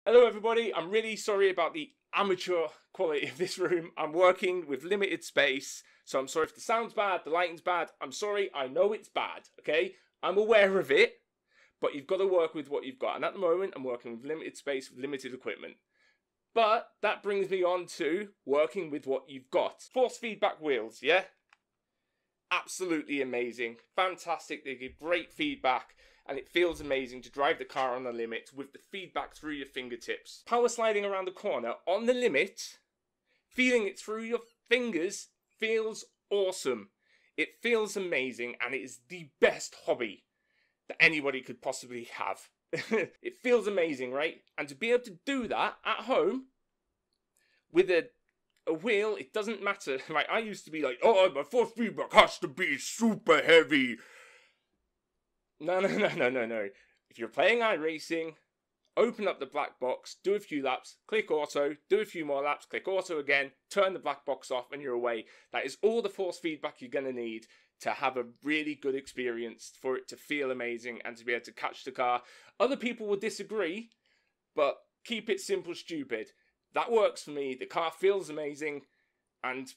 Hello everybody, I'm really sorry about the amateur quality of this room. I'm working with limited space, so I'm sorry if the sound's bad, the lighting's bad. I'm sorry, I know it's bad, okay? I'm aware of it, but you've got to work with what you've got. And at the moment, I'm working with limited space, with limited equipment. But that brings me on to working with what you've got. Force feedback wheels, yeah? Absolutely amazing. Fantastic, they give great feedback. And it feels amazing to drive the car on the limit with the feedback through your fingertips. Power sliding around the corner on the limit, feeling it through your fingers feels awesome. It feels amazing, and it is the best hobby that anybody could possibly have. It feels amazing, right? And to be able to do that at home with a wheel, it doesn't matter. Like, I used to be like, oh, my force feedback has to be super heavy. No. If you're playing iRacing, open up the black box, do a few laps, click auto, do a few more laps, click auto again, turn the black box off, and you're away. That is all the force feedback you're going to need to have a really good experience, for it to feel amazing and to be able to catch the car. Other people will disagree, but keep it simple, stupid. That works for me. The car feels amazing, and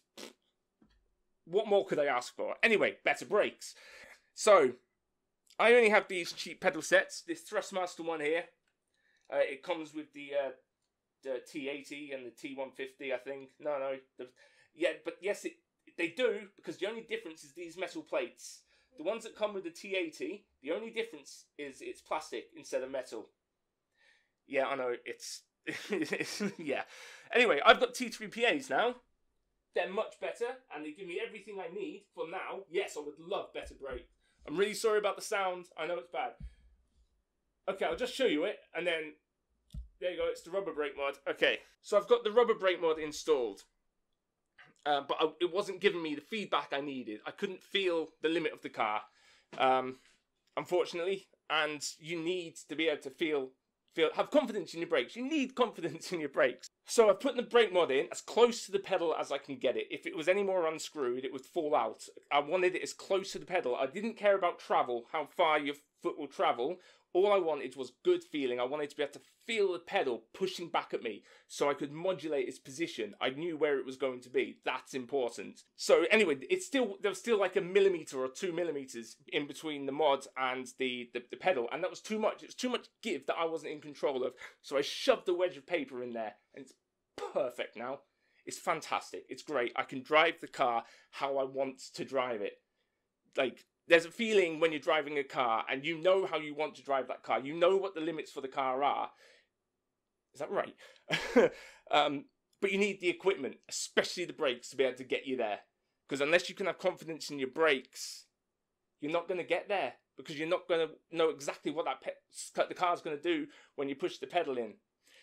what more could I ask for? Anyway, better brakes. So, I only have these cheap pedal sets. This Thrustmaster one here. It comes with the T80 and the T150, I think. No. Yeah, but yes, they do, because the only difference is these metal plates. The ones that come with the T80, the only difference is it's plastic instead of metal. Yeah, I know, it's yeah. Anyway, I've got T3PAs now. They're much better, and they give me everything I need for now. Yes, I would love better brakes. I'm really sorry about the sound. I know it's bad. Okay, I'll just show you it, and then there you go. It's the rubber brake mod. Okay, so I've got the rubber brake mod installed, but it wasn't giving me the feedback I needed. I couldn't feel the limit of the car, unfortunately. And you need to be able to have confidence in your brakes. You need confidence in your brakes. So I've put the brake mod in as close to the pedal as I can get it. If it was any more unscrewed, it would fall out. I wanted it as close to the pedal. I didn't care about travel, how far your foot will travel. All I wanted was good feeling. I wanted to be able to feel the pedal pushing back at me so I could modulate its position. I knew where it was going to be. That's important. So anyway, there was still like 1 millimeter or 2 millimeters in between the mod and the pedal, and that was too much. It was too much give that I wasn't in control of. So I shoved the wedge of paper in there, and it's perfect now. It's fantastic. It's great. I can drive the car how I want to drive it. Like, there's a feeling when you're driving a car and you know how you want to drive that car. You know what the limits for the car are. Is that right? But you need the equipment, especially the brakes, to be able to get you there. Because unless you can have confidence in your brakes, you're not going to get there. Because you're not going to know exactly what the car's going to do when you push the pedal in.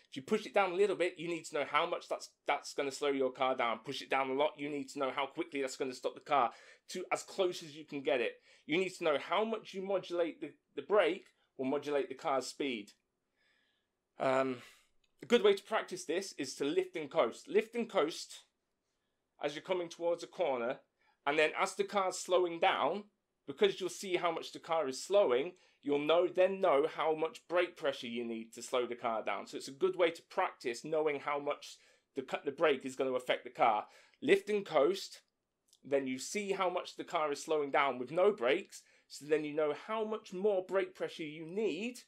If you push it down a little bit, you need to know how much that's going to slow your car down. Push it down a lot, you need to know how quickly that's going to stop the car to as close as you can get it. You need to know how much you modulate the brake will modulate the car's speed. A good way to practice this is to lift and coast. Lift and coast as you're coming towards a corner, and then as the car's slowing down, because you'll see how much the car is slowing, you'll then know how much brake pressure you need to slow the car down. So it's a good way to practice knowing how much the brake is going to affect the car. Lift and coast, then you see how much the car is slowing down with no brakes, so then you know how much more brake pressure you need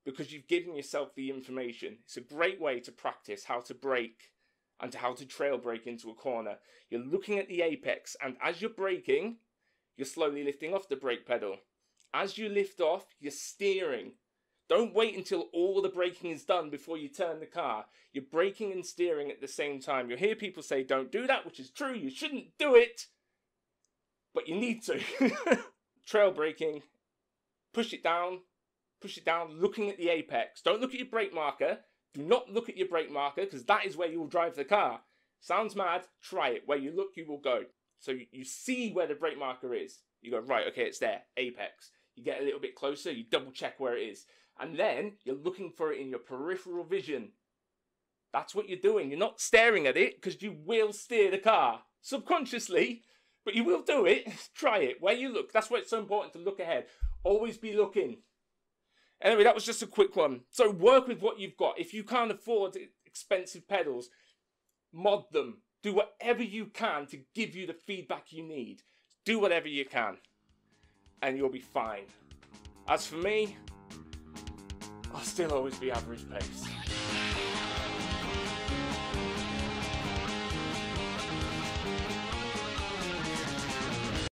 because you've given yourself the information. It's a great way to practice how to brake and to how to trail brake into a corner. You're looking at the apex, and as you're braking, you're slowly lifting off the brake pedal. As you lift off, you're steering. Don't wait until all the braking is done before you turn the car. You're braking and steering at the same time. You'll hear people say, don't do that, which is true. You shouldn't do it. But you need to. Trail braking. Push it down, looking at the apex. Don't look at your brake marker. Do not look at your brake marker, because that is where you'll drive the car. Sounds mad? Try it. Where you look, you will go. So you see where the brake marker is. You go, right, okay, it's there, apex. You get a little bit closer, you double check where it is. And then you're looking for it in your peripheral vision. That's what you're doing. You're not staring at it, because you will steer the car. Subconsciously, but you will do it. Try it. Where you look. That's why it's so important to look ahead. Always be looking. Anyway, that was just a quick one. So work with what you've got. If you can't afford expensive pedals, mod them. Do whatever you can to give you the feedback you need. Do whatever you can, and you'll be fine. As for me, I'll still always be average pace.